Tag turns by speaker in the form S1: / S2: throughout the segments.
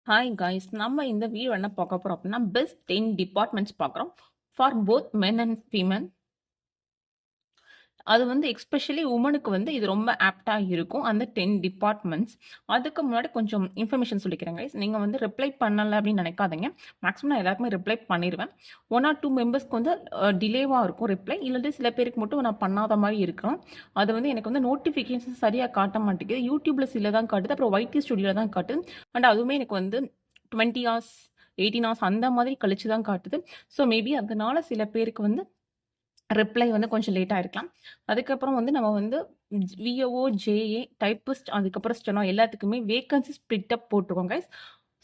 S1: Hi guys, நம்ம இந்த video என்ன பார்க்க போறோம் அப்படின்னா பெஸ்ட் 10 டிபார்ட்மெண்ட்ஸ் பார்க்குறோம் for both men and female. அது வந்து எக்ஸ்பெஷலி உமனுக்கு வந்து இது ரொம்ப ஆப்டா இருக்கும் அந்த 10 டிபார்ட்மெண்ட்ஸ். அதுக்கு முன்னாடி கொஞ்சம் இன்ஃபர்மேஷன் சொல்லிக்கிறேன் கைஸ். நீங்க வந்து ரிப்ளை பண்ணல அப்படின்னு நினைக்காதீங்க. மேக்ஸிமம் நான் எல்லாருக்குமே ரிப்ளை பண்ணிடுவேன். 1 ஆர் 2 மெம்பர்ஸ்க்கு வந்து டிலேவா இருக்கும் ரிப்ளை, இல்லாட்டி சில பேருக்கு மட்டும் நான் பண்ணாத மாதிரி இருக்கலாம். அது வந்து எனக்கு வந்து நோட்டிஃபிகேஷன் சரியா காட்ட மாட்டேங்குது. யூடியூப்ல சில தான் காட்டுது, அப்புறம் ஒய்டி ஸ்டுடியோல தான் காட்டுது. அண்ட் அதுவுமே எனக்கு வந்து 20 ஹார்ஸ் 18 ஹார்ஸ் அந்த மாதிரி கழிச்சு தான் காட்டுது. ஸோ மேபி அதனால சில பேருக்கு வந்து ரிப்ளை வந்து கொஞ்சம் லேட்டா இருக்கலாம். அதுக்கப்புறம் வந்து நம்ம வந்து விஓஓ, ஜேஏ, டைப்பிஸ்ட், அதுக்கப்புறம் ஸ்டெனோ எல்லாத்துக்குமே வேக்கன்சி ஸ்ப்ளிட் அப் போட்டுருக்கோம் கைஸ்.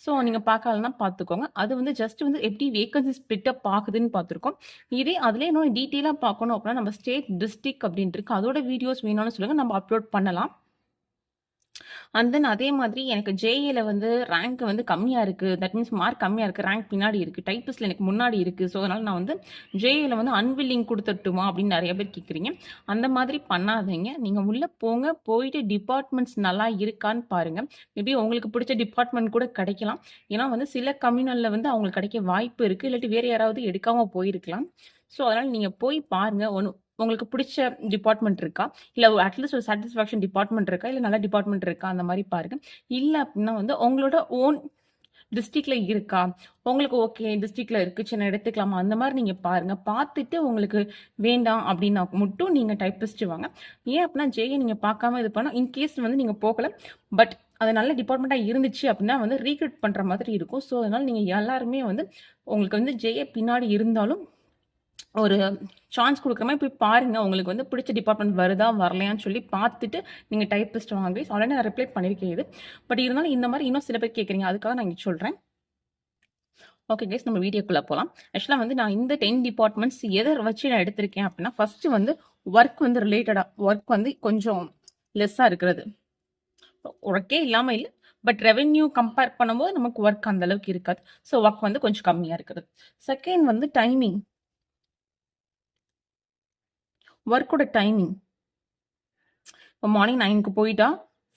S1: ஸோ நீங்க பார்க்கலன்னா பார்த்துக்கோங்க. அது வந்து ஜஸ்ட் வந்து எப்படி வேக்கன்சி ஸ்ப்ளிட் அப் ஆகுதுன்னு பார்த்துருக்கோம். இதே அதிலே இன்னும் டீட்டெயிலா பார்க்கணும் அப்படின்னா நம்ம ஸ்டேட், டிஸ்ட்ரிக்ட் அப்படின்ட்டு இருக்கு. அதோட வீடியோஸ் வேணும்னு சொல்லுங்க, நம்ம அப்லோட் பண்ணலாம். அண்ட் தென் அதே மாதிரி எனக்கு ஜேஏல வந்து ரேங்க் வந்து கம்மியா இருக்கு. தட் மீன்ஸ் மார்க் கம்மியா இருக்கு. ரேங்க் பின்னாடி இருக்கு. டைப்பிஸ்ட்ல எனக்கு முன்னாடி இருக்கு. ஸோ அதனால நான் வந்து ஜேஏல வந்து அன்வில்லிங் குடுத்துட்டுமா அப்படின்னு நெறைய பேர் கேட்குறீங்க. அந்த மாதிரி பண்ணாதீங்க. நீங்க உள்ள போங்க. போயிட்டு டிபார்ட்மெண்ட்ஸ் நல்லா இருக்கான்னு பாருங்க. மேபி உங்களுக்கு பிடிச்ச டிபார்ட்மெண்ட் கூட கிடைக்கலாம். ஏன்னா வந்து சில கம்யூனல்ல வந்து அவங்களுக்கு கிடைக்க வாய்ப்பு இருக்கு. இல்லாட்டி வேற யாராவது எடுக்காம போயிருக்கலாம். ஸோ அதனால நீங்க போய் பாருங்க. உங்களுக்கு பிடிச்ச டிபார்ட்மெண்ட் இருக்கா? இல்ல அட்லீஸ்ட் ஒரு சாட்டிஸ்ஃபேக்ஷன் டிபார்ட்மெண்ட் இருக்கா? இல்ல நல்ல டிபார்ட்மெண்ட் இருக்கா? அந்த மாரி பாருங்க. இல்ல அப்டின்னா வந்து உங்களோட ஓன் டிஸ்ட்ரிக்ட்ல இருக்கா? உங்களுக்கு ஓகே டிஸ்ட்ரிக்ட்ல இருக்கு. சரி நான் எடுத்துக்கலாமா? அந்த மாரி நீங்க பாருங்க. பார்த்துட்டு உங்களுக்கு வேண்டாம் அப்டின்னா மட்டும் நீங்க டைப்பிஸ்ட் வாங்க. ஏன் அப்டின்னா ஜேஏ நீங்க பார்க்காம இது பண்ணா இன்கேஸ் வந்து நீங்க போகல. பட் அது நல்ல டிபார்ட்மெண்ட்டா இருந்துச்சு அப்டின்னா வந்து ரீக்ரூட் பண்ற மாதிரி இருக்கும். ஸோ அதனால நீங்க எல்லாருமே வந்து உங்களுக்கு வந்து ஜேஏ பின்னாடி இருந்தாலும் ஒரு சான்ஸ் குடுக்குற மாரி போய் பாருங்க. உங்களுக்கு வந்து பிடிச்ச டிபார்ட்மெண்ட் வருதா? வரலையான்னு சொல்லி பார்த்துட்டு நீங்க டைப்பிஸ்ட் வாங்க கைஸ். ஆல்ரெடி நான் ரிப்ளை பண்ணியிருக்கேன் இது. பட் இருந்தாலும் இந்த மாரி இன்னும் சில பேர் கேட்குறீங்க. அதுக்காக நான் இங்க சொல்றேன். ஓகே கைஸ், நம்ம வீடியோக்குள்ள போலாம். ஆக்சுவலா வந்து நான் இந்த 10 டிபார்ட்மெண்ட்ஸ் எத வச்சு நான் எடுத்திருக்கேன் அப்டின்னா, ஃபர்ஸ்ட் வந்து வொர்க் வந்து ரிலேட்டடா வொர்க் வந்து கொஞ்சம் லெஸ்ஸா இருக்கிறது. ஒர்க்கே இல்லாம இல்ல. பட் ரெவென்யூ கம்பேர் பண்ணும்போது நமக்கு வொர்க் அந்த அளவுக்கு இருக்காது. ஸோ வொர்க் வந்து கொஞ்சம் கம்மியா இருக்கிறது. செகண்ட் வந்து டைமிங். வொர்க்கோட டைமிங். இப்போ மார்னிங் 9க்கு போயிட்டா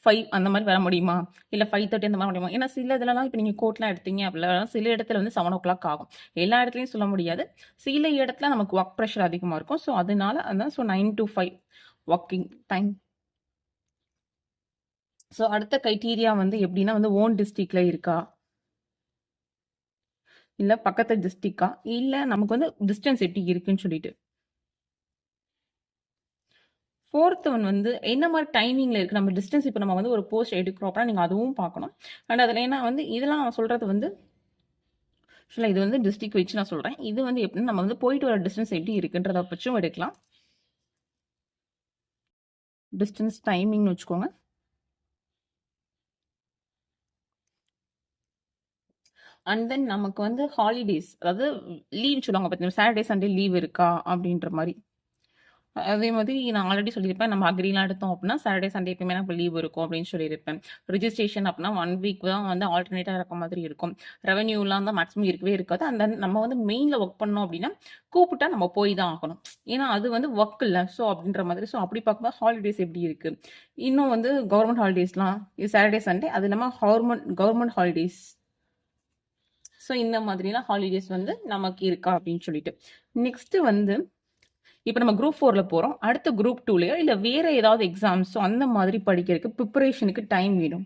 S1: 5 அந்த மாதிரி வர முடியுமா? இல்ல 5:30 அந்த மாதிரி முடியுமா? ஏன்னா சில இதுலலாம் இப்போ நீங்க கோர்ட்லாம் எடுத்தீங்க அப்படின்னா, சில இடத்துல வந்து 7:00 ஆகும். எல்லா இடத்துலயும் சொல்ல முடியாது. சில இடத்துல நமக்கு ஒர்க் ப்ரெஷர் அதிகமா இருக்கும். ஸோ அதனால அதான் 9 to 5 ஒர்க்கிங் டைம். ஸோ அடுத்த கிரைட்டீரியா வந்து எப்படின்னா வந்து ஓன் டிஸ்ட்ரிக்ட்ல இருக்கா? இல்ல பக்கத்து டிஸ்ட்ரிக்டா? இல்ல நமக்கு வந்து டிஸ்டன்ஸ் எப்படி இருக்குன்னு சொல்லிட்டு. ஃபோர்த் ஒன் வந்து என்ன மாரி டைமிங்ல இருக்கு? நம்ம டிஸ்டன்ஸ் இப்ப நம்ம வந்து ஒரு போஸ்ட் எடுக்கிறோம் அப்படின்னா, நீங்க அதுவும் பார்க்கணும். அண்ட் அதில ஏன்னா வந்து இதெல்லாம் நான் சொல்றது வந்து ஆக்சுவலா இது வந்து டிஸ்ட்ரிக்ட் வச்சு நான் சொல்றேன். இது வந்து எப்படின்னா, நம்ம வந்து போயிட்டு வர டிஸ்டன்ஸ் எப்படி இருக்குன்றத வச்சும் எடுக்கலாம். டிஸ்டன்ஸ் டைமிங்னு வச்சுக்கோங்க. அண்ட் தென் நமக்கு வந்து ஹாலிடேஸ் அதாவது லீவ் சொல்லுவாங்க பார்த்தீங்களா? சாட்டர்டே, சண்டே லீவ் இருக்கா? அப்படின்ற மாரி. அதே மாதிரி நான் ஆல்ரெடி சொல்லியிருப்பேன். நம்ம அக்ரிலாம் எடுத்தோம் அப்படின்னா, சாட்டர்டே, சண்டே எப்பயுமே நமக்கு லீவ் இருக்கும் அப்படின்னு சொல்லியிருப்பேன். ரிஜிஸ்ட்ரேஷன் அப்படின்னா 1 வீக் தான் வந்து ஆல்டர்னேட்டா இருக்க மாதிரி இருக்கும். ரெவென்யூலாம் தான் மேக்ஸிமம் இருக்கவே இருக்காது. அண்ட் தென் நம்ம வந்து மெயின்ல ஒர்க் பண்ணோம் அப்படின்னா, கூப்பிட்டா நம்ம போய் தான் ஆகணும். ஏன்னா அது வந்து ஒர்க் இல்ல. ஸோ அப்படின்ற மாதிரி. ஸோ அப்படி பார்க்கும்போது ஹாலிடேஸ் எப்படி இருக்கு? இன்னும் வந்து கவர்மெண்ட் ஹாலிடேஸ்லாம் இது சாட்டர்டே, சண்டே அது இல்லாம கவர்மெண்ட் ஹாலிடேஸ். ஸோ இந்த மாதிரிலாம் ஹாலிடேஸ் வந்து நமக்கு இருக்கா அப்படின்னு சொல்லிட்டு. நெக்ஸ்ட் வந்து இப்ப நம்ம குரூப் 4ல போறோம். அடுத்து குரூப் 2லயோ இல்ல வேற ஏதாவது எக்ஸாம்ஸோ அந்த மாதிரி படிக்கிறதுக்கு ப்ரிப்பரேஷனுக்கு டைம் வேணும்.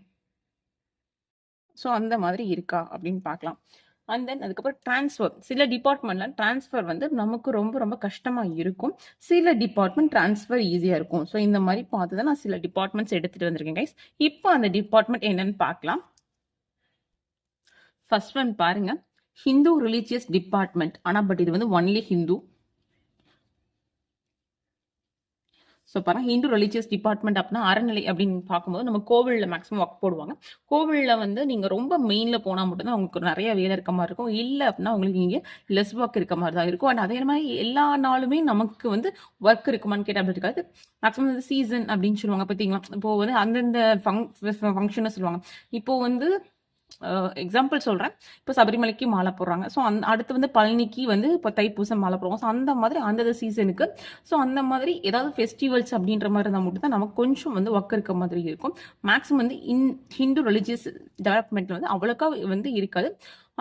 S1: ஸோ அந்த மாதிரி இருக்கா அப்படின்னு பார்க்கலாம். அண்ட் தென் அதுக்கப்புறம் ட்ரான்ஸ்ஃபர். சில டிபார்ட்மெண்ட்ல ட்ரான்ஸ்ஃபர் வந்து நமக்கு ரொம்ப ரொம்ப கஷ்டமா இருக்கும். சில டிபார்ட்மெண்ட் ட்ரான்ஸ்ஃபர் ஈஸியா இருக்கும். ஸோ இந்த மாதிரி பார்த்து தான் நான் சில டிபார்ட்மெண்ட்ஸ் எடுத்துட்டு வந்திருக்கேன் கைஸ். இப்போ அந்த டிபார்ட்மெண்ட் என்னன்னு பார்க்கலாம். ஃபர்ஸ்ட் ஒன் பாருங்க. Hindu religious department. ஆனா பட் இது வந்து ஒன்லி ஹிந்து. ஸோ பாருங்க ஹிந்து ரிலீஜியஸ் டிபார்ட்மெண்ட் அப்படின்னா அறநிலை அப்படின்னு பார்க்கும்போது நம்ம கோவிலில் மேக்ஸிமம் ஒர்க் போடுவாங்க. கோவிலில் வந்து நீங்கள் ரொம்ப மெயினில் போனால் மட்டும்தான் உங்களுக்கு நிறைய வேலை இருக்க மாதிரி இருக்கும். இல்லை அப்படின்னா உங்களுக்கு இங்கே லெஸ் ஒர்க் இருக்க மாதிரி தான் இருக்கும். அண்ட் அதே மாதிரி எல்லா நாளுமே நமக்கு வந்து ஒர்க் இருக்குமான்னு கேட்டால் அப்படி இருக்காது. மேக்ஸிமம் வந்து சீசன் அப்படின்னு சொல்லுவாங்க பார்த்தீங்களா? இப்போ வந்து அந்தந்த ஃபங்க்ஷனை சொல்லுவாங்க. இப்போ வந்து எக்ஸாம்பிள் சொல்றேன். இப்போ சபரிமலைக்கு மாலை போடுறாங்க. ஸோ அடுத்து வந்து பழனிக்கு வந்து இப்போ தைப்பூசம் மாலை போடுவாங்க. ஸோ அந்த மாதிரி அந்தந்த சீசனுக்கு ஸோ அந்த மாதிரி ஏதாவது ஃபெஸ்டிவல்ஸ் அப்படின்ற மாதிரி இருந்தால் மட்டும் தான் நமக்கு கொஞ்சம் வந்து ஒர்க் இருக்க மாதிரி இருக்கும். மேக்ஸிமம் வந்து ஹிந்து ரிலிஜியஸ் டெவலப்மெண்ட்ல வந்து அவ்வளோக்கா வந்து இருக்காது.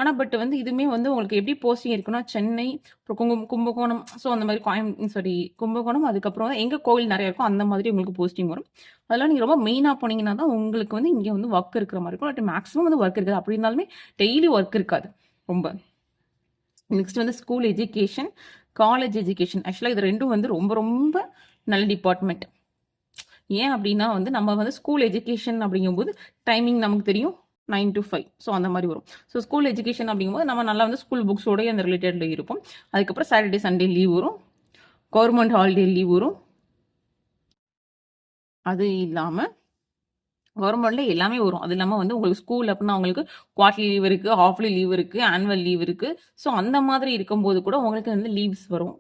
S1: ஆனால் பட் வந்து இதுவுமே வந்து உங்களுக்கு எப்படி போஸ்டிங் இருக்குன்னா சென்னை, அப்புறம் கும்பகோணம், ஸோ அந்த மாதிரி கும்பகோணம், அதுக்கப்புறம் எங்கே கோவில் நிறைய இருக்கும் அந்த மாதிரி உங்களுக்கு போஸ்டிங் வரும். அதெல்லாம் நீங்கள் ரொம்ப மெயினாக போனீங்கன்னா தான் உங்களுக்கு வந்து இங்கே வந்து ஒர்க் இருக்கிற மாதிரி இருக்கும். பட் மேக்ஸிமம் வந்து ஒர்க் இருக்காது. அப்படி இருந்தாலுமே டெய்லி ஒர்க் இருக்காது ரொம்ப. நெக்ஸ்ட் வந்து ஸ்கூல் எஜுகேஷன், காலேஜ் எஜுகேஷன். ஆக்சுவலாக இது ரெண்டும் வந்து ரொம்ப ரொம்ப நல்ல டிபார்ட்மெண்ட். ஏன் அப்படின்னா வந்து நம்ம வந்து ஸ்கூல் எஜுகேஷன் அப்படிங்கும்போது டைமிங் நமக்கு தெரியும் 9 to 5. ஸோ அந்த மாதிரி வரும். ஸோ ஸ்கூல் எஜுகேஷன் அப்படிங்கும்போது நம்ம நல்லா வந்து ஸ்கூல் புக்ஸோடய அந்த ரிலேட்டட்ல இருப்போம். அதுக்கப்புறம் சாட்டர்டே சண்டே லீவ் வரும், கவர்மெண்ட் ஹாலிடே லீவ் வரும். அது இல்லாமல் கவர்மெண்ட்ல எல்லாமே வரும். அது இல்லாமல் வந்து உங்களுக்கு ஸ்கூல் அப்படின்னா உங்களுக்கு குவார்டர்லி லீவ் இருக்குது, ஹாஃப்லி லீவ் இருக்குது, ஆனுவல் லீவ் இருக்குது. ஸோ அந்த மாதிரி இருக்கும்போது கூட உங்களுக்கு வந்து லீவ்ஸ் வரும்.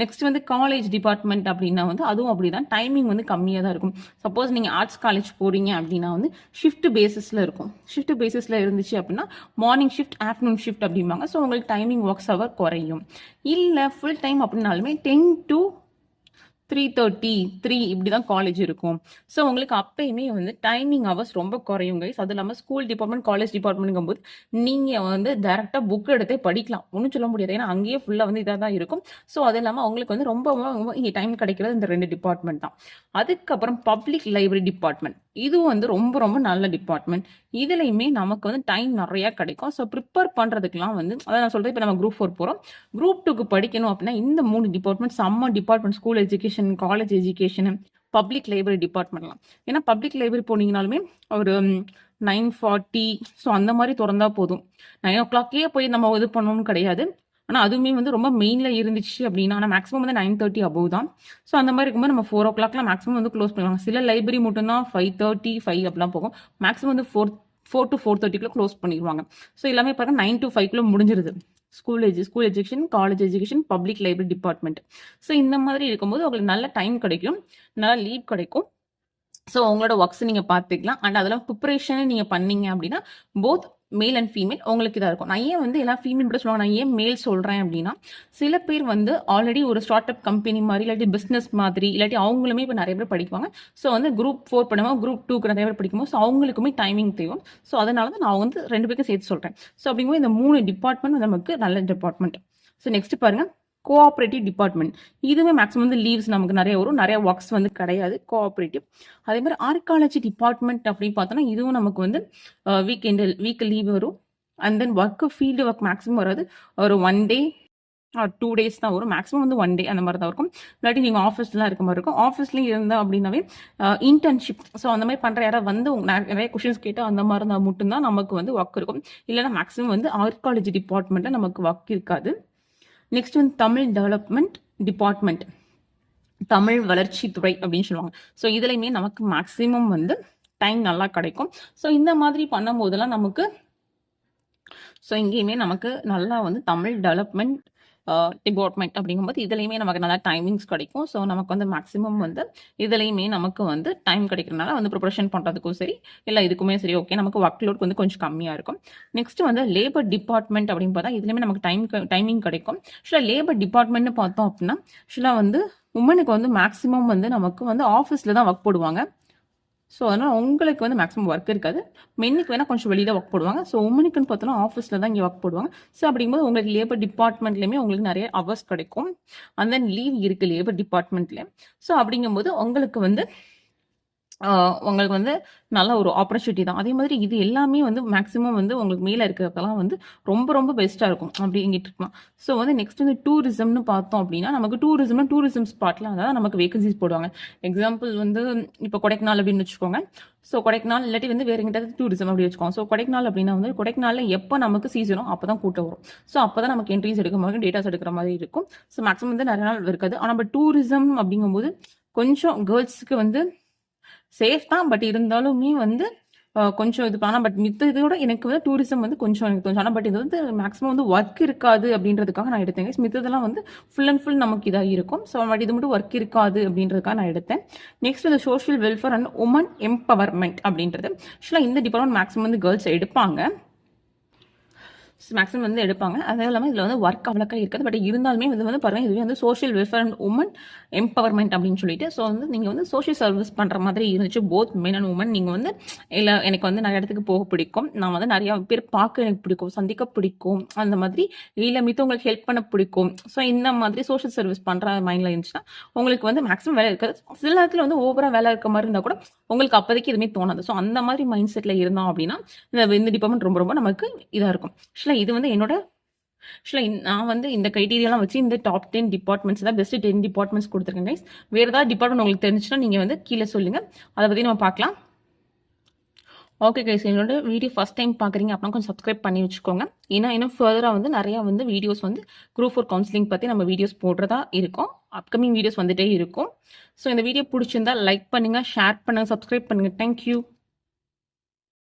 S1: நெக்ஸ்ட் வந்து காலேஜ் டிபார்ட்மெண்ட் அப்படின்னா வந்து அதுவும் அப்படிதான், டைமிங் வந்து கம்மியாக தான் இருக்கும். சப்போஸ் நீங்கள் ஆர்ட்ஸ் காலேஜ் போறீங்க அப்படின்னா வந்து ஷிஃப்ட் பேசிஸில் இருக்கும். ஷிஃப்ட் பேசிஸில் இருந்துச்சு அப்படின்னா மார்னிங் ஷிஃப்ட், ஆஃப்டர்நூன் ஷிஃப்ட் அப்படிம்பாங்க. ஸோ உங்களுக்கு டைமிங் ஒர்க்ஸ் ஹவர் குறையும். இல்லை ஃபுல் டைம் அப்படின்னாலுமே 10 to 3:30, 3 இப்படி தான் காலேஜ் இருக்கும். ஸோ உங்களுக்கு அப்பயுமே வந்து டைமிங் ஹவர்ஸ் ரொம்ப குறையும் கைஸ். அது இல்லாமல் ஸ்கூல் டிபார்ட்மெண்ட், காலேஜ் டிபார்ட்மெண்ட்ங்கும் போது நீங்கள் வந்து டேரெக்டாக புக் எடுத்தே படிக்கலாம். ஒன்றும் சொல்ல முடியாது. ஏன்னா அங்கேயே ஃபுல்லாக வந்து இதாக தான் இருக்கும். ஸோ அது இல்லாமல் அவங்களுக்கு வந்து ரொம்ப இங்கே டைம் கிடைக்கிறது இந்த 2 டிபார்ட்மெண்ட் தான். அதுக்கப்புறம் பப்ளிக் லைப்ரரி டிபார்ட்மெண்ட், இதுவும் வந்து ரொம்ப ரொம்ப நல்ல டிபார்ட்மெண்ட். இதுலையுமே நமக்கு வந்து டைம் நிறையா கிடைக்கும். ஸோ ப்ரிப்பேர் பண்ணுறதுக்குலாம் வந்து அதான் நான் சொல்கிறேன். இப்போ நம்ம குரூப் 4 போகிறோம், குரூப் 2க்கு படிக்கணும் அப்படின்னா இந்த 3 டிபார்ட்மெண்ட் செம்ம department. School education, college education, public library டிபார்ட்மெண்ட்லாம். ஏன்னா பப்ளிக் லைப்ரரி போனீங்கனாலுமே ஒரு 9:40 ஸோ அந்த மாதிரி திறந்தா போதும். 9 o'clock போய் நம்ம இது பண்ணணும்னு கிடையாது. ஆனால் அதுவுமே வந்து ரொம்ப மெயினில் இருந்துச்சு அப்படின்னா, ஆனால் மேக்ஸிமம் வந்து 9:30 அபவ் தான். ஸோ அந்த மாதிரி இருக்கும்போது நம்ம 4 o'clockலாம் மேக்ஸிமம் வந்து க்ளோஸ் பண்ணுவாங்க. சில லைப்ரரி மட்டும்தான் 5:30, 5 அப்படிலாம் போகும். மேக்ஸிமம் வந்து 4 to 4:30 க்ளோஸ் பண்ணிடுவாங்க. ஸோ எல்லாமே பாருங்க 9 to 5 முடிஞ்சிருது. School education, college education, public library department. So இந்த மாதிரி இருக்கும்போது உங்களுக்கு நல்ல டைம் கிடைக்கும், நல்ல லீவ் கிடைக்கும். ஸோ உங்களோட ஒர்க்ஸ் நீங்கள் பார்த்துக்கலாம். அண்ட் அதெல்லாம் ப்ரிப்பரேஷன் நீங்கள் பண்ணீங்க அப்படின்னா போத் மேல் அண்ட் ஃபீமேல் உங்களுக்கு இதாக இருக்கும். நான் ஏன் வந்து எல்லாம் ஃபீமேல் மட்டும் சொல்லுவாங்க, நான் ஏன் மேல் சொல்கிறேன் அப்படின்னா, சில பேர் வந்து ஆல்ரெடி ஒரு ஸ்டார்ட் அப் கம்பெனி மாதிரி இல்லாட்டி பிஸ்னஸ் மாதிரி இல்லாட்டி அவங்களுமே இப்போ நிறைய பேர் படிக்குவாங்க. ஸோ வந்து குரூப் 4 பண்ணுவோம், குரூப் 2க்கு நிறைய பேர் படிக்கும்போது ஸோ அவங்களுக்குமே டைமிங் தேவை. ஸோ அதனால தான் நான் வந்து 2 பேருக்கும் சேர்த்து சொல்கிறேன். ஸோ அப்படிங்கும்போது இந்த 3 டிபார்ட்மெண்ட் நமக்கு நல்ல டிபார்ட்மெண்ட். ஸோ நெக்ஸ்ட் பாருங்கள், கோஆப்ரேட்டிவ் டிபார்ட்மெண்ட். இதுவுமே மேக்ஸிமம் வந்து லீவ்ஸ் நமக்கு நிறைய வரும், நிறைய ஒர்க்ஸ் வந்து கிடையாது கோஆப்ரேட்டிவ். அதே மாதிரி ஆர்காலஜி டிபார்ட்மெண்ட் அப்படின்னு பார்த்தோன்னா இதுவும் நமக்கு வந்து வீக் லீவ் வரும். And then work field work maximum வராது, ஒரு 1 day or 2 days தான் வரும். மேக்ஸிமம் வந்து 1 day அந்த மாதிரி தான் இருக்கும். இல்லாட்டி நீங்கள் ஆஃபீஸ்லாம் இருக்க மாதிரி இருக்கும். ஆஃபீஸ்லேயும் இருந்தால் அப்படின்னாவே இன்டர்ன்ஷிப் ஸோ அந்த மாதிரி பண்ணுற யாராவது வந்து நிறைய கொஷின்ஸ் கேட்டு அந்த மாதிரி இருந்தால் மட்டும்தான் நமக்கு வந்து ஒர்க் இருக்கும். இல்லைன்னா மேக்ஸிமம் வந்து ஆர்காலஜி டிபார்ட்மெண்ட்டில் நமக்கு ஒர்க் இருக்காது. நெக்ஸ்ட் வந்து தமிழ் டெவலப்மெண்ட் டிபார்ட்மெண்ட், தமிழ் வளர்ச்சி துறை அப்படின்னு சொல்லுவாங்க. ஸோ இதுலையுமே நமக்கு மேக்ஸிமம் வந்து டைம் நல்லா கிடைக்கும். ஸோ இந்த மாதிரி பண்ணும் போதெல்லாம் நமக்கு ஸோ இங்கேயுமே நமக்கு நல்லா வந்து தமிழ் டெவலப்மெண்ட் டிபார்ட்மெண்ட் அப்படிங்கும்போது இதுலையுமே நமக்கு நல்லா டைமிங்ஸ் கிடைக்கும். ஸோ நமக்கு வந்து மேக்ஸிமம் வந்து இதுலையுமே நமக்கு வந்து டைம் கிடைக்கிறதுனால வந்து ப்ரிப்பரேஷன் பண்ணுறதுக்கும் சரி இல்லை இதுக்குமே சரி ஓகே, நமக்கு ஒர்க் லோட் வந்து கொஞ்சம் கம்மியாக இருக்கும். நெக்ஸ்ட் வந்து லேபர் டிபார்ட்மெண்ட் அப்படின்னு பார்த்தா இதுலையுமே நமக்கு டைமிங் கிடைக்கும். ஆக்சுவலாக லேபர் டிபார்ட்மெண்ட்னு பார்த்தோம் அப்படின்னா ஆக்சுவலாக வந்து உமனுக்கு வந்து மேக்ஸிமம் வந்து நமக்கு வந்து ஆஃபீஸில் தான் ஒர்க் போடுவாங்க. ஸோ அதனால் உங்களுக்கு வந்து மேக்ஸிமம் ஒர்க் இருக்காது. மென்னுக்கு வேணால் கொஞ்சம் வெளியில் ஒர்க் போடுவாங்க. ஸோ உமனுக்குன்னு பார்த்தோன்னா ஆஃபீஸில் தான் இங்கே ஒர்க் போடுவாங்க. ஸோ அப்படிங்கும்போது உங்களுக்கு லேபர் டிபார்ட்மெண்ட்லேயுமே உங்களுக்கு நிறைய ஹவர்ஸ் கிடைக்கும். அண்ட் தென் லீவ் இருக்குது லேபர் டிபார்ட்மெண்ட்லேயே. ஸோ அப்படிங்கும்போது உங்களுக்கு வந்து நல்ல ஒரு ஆப்பர்ச்சுனிட்டி தான். அதே மாதிரி இது எல்லாமே வந்து மேக்ஸிமம் வந்து உங்களுக்கு மேலே இருக்கிறதெல்லாம் வந்து ரொம்ப ரொம்ப பெஸ்ட்டாக இருக்கும் அப்படிங்கிட்டு இருக்கலாம். ஸோ வந்து நெக்ஸ்ட் வந்து டூரிசம்னு பார்த்தோம் அப்படின்னா நமக்கு டூரிசம் ஸ்பாட்டில் அதாவது நமக்கு வேகன்சிஸ் போடுவாங்க. எக்ஸாம்பிள் வந்து இப்போ கொடைக்கானல் அப்படின்னு வச்சுக்கோங்க. ஸோ கொடைக்கானல் இல்லாட்டி வந்து வேறு எங்கிட்ட டூரிசம் அப்படி வச்சுக்கோங்க. ஸோ கொடைக்கானல் அப்படின்னா வந்து கொடைக்கானலில் எப்போ நமக்கு சீசனோ அப்போ தான் கூட்டம் வரும். ஸோ அப்போ தான் நமக்கு என்ட்ரிஸ் எடுக்கிற மாதிரி டேட்டாஸ் எடுக்கிற மாதிரி இருக்கும். ஸோ மேக்ஸிமம் வந்து நிறைய நாள் இருக்காது. ஆனால் நம்ம டூரிசம் அப்படிங்கும்போது கொஞ்சம் கேர்ள்ஸுக்கு வந்து சேஃப் தான். பட் இருந்தாலுமே வந்து கொஞ்சம் இது ஆனா பட் மித்த இதோட எனக்கு வந்து டூரிசம் வந்து கொஞ்சம் எனக்கு தோணுச்சு. ஆனா பட் இது வந்து மேக்ஸிமம் வந்து ஒர்க் இருக்காது அப்படின்றதுக்காக நான் எடுத்தேன் கைஸ். மித்ததெல்லாம் வந்து ஃபுல் அண்ட் ஃபுல் நமக்கு இதாக இருக்கும். ஸோ பட் இது மட்டும் ஒர்க் இருக்காது அப்படின்றதுக்காக நான் எடுத்தேன். நெக்ஸ்ட் இந்த social welfare and women empowerment அப்படின்றது ஆக்சுவலாக இந்த டிபார்ட்மெண்ட் மேக்ஸிமம் வந்து கேர்ள்ஸ் எடுப்பாங்க. மேக்ஸிமம் வந்து எடுப்பாங்க. அதுவும் இல்லாமல் இதில் வந்து ஒர்க் அவ்வளோக்கா இருக்காது. பட் இருந்தாலுமே இது வந்து பாருங்கள், இதுவே வந்து social welfare and women empowerment அப்படின்னு சொல்லிட்டு ஸோ வந்து நீங்கள் வந்து சோஷியல் சர்வீஸ் பண்ணுற மாதிரி இருந்துச்சு. Both men and women. நீங்கள் வந்து இல்லை எனக்கு வந்து நிறைய இடத்துக்கு போக பிடிக்கும், நான் வந்து நிறையா பேர் பார்க்க எனக்கு பிடிக்கும், சந்திக்க பிடிக்கும், அந்த மாதிரி இல்லை மித்தவங்களுக்கு ஹெல்ப் பண்ண பிடிக்கும். ஸோ இந்த மாதிரி சோஷியல் சர்வீஸ் பண்ணுற மைண்டில் இருந்துச்சுன்னா உங்களுக்கு வந்து மேக்ஸிமம் வேலை இருக்காது. சில நேரத்தில் வந்து ஓவராக வேலை இருக்க மாதிரி இருந்தால் கூட உங்களுக்கு அப்போதைக்கு எதுவுமே தோணாது. ஸோ அந்த மாதிரி மைண்ட் செட்டில் இருந்தோம் அப்படின்னா இந்த டிபார்ட்மெண்ட் ரொம்ப ரொம்ப நமக்கு இதாக இருக்கும். இது வந்து என்னோட நான் வந்து இந்த கிரைட்டீரியாலாம் வச்சு இந்த டாப் 10 டிபார்ட்மெண்ட்ஸ் தான் பெஸ்ட் 10 டிபார்ட்மெண்ட்ஸ் கொடுத்துருக்கேன் கைஸ். வேறு ஏதாவது டிபார்ட்மெண்ட் உங்களுக்கு தெரிஞ்சுன்னா நீங்கள் வந்து கீழே சொல்லுங்கள், அதை பற்றி நம்ம பார்க்கலாம். ஓகே கைஸ், என்னோட வீடியோ ஃபஸ்ட் டைம் பார்க்குறீங்க அப்படின்னா கொஞ்சம் சப்ஸ்கிரைப் பண்ணி வச்சுக்கோங்க. ஏன்னா இன்னும் ஃபர்தராக வந்து நிறையா வந்து வீடியோஸ் வந்து குரூப் 4 கவுன்சிலிங் பற்றி நம்ம வீடியோஸ் போடுறதா இருக்கும். அப்கமிங் வீடியோஸ் வந்துகிட்டே இருக்கும். ஸோ இந்த வீடியோ பிடிச்சிருந்தா லைக் பண்ணுங்கள், ஷேர் பண்ணுங்கள், சப்ஸ்கிரைப் பண்ணுங்கள். தேங்க்யூ.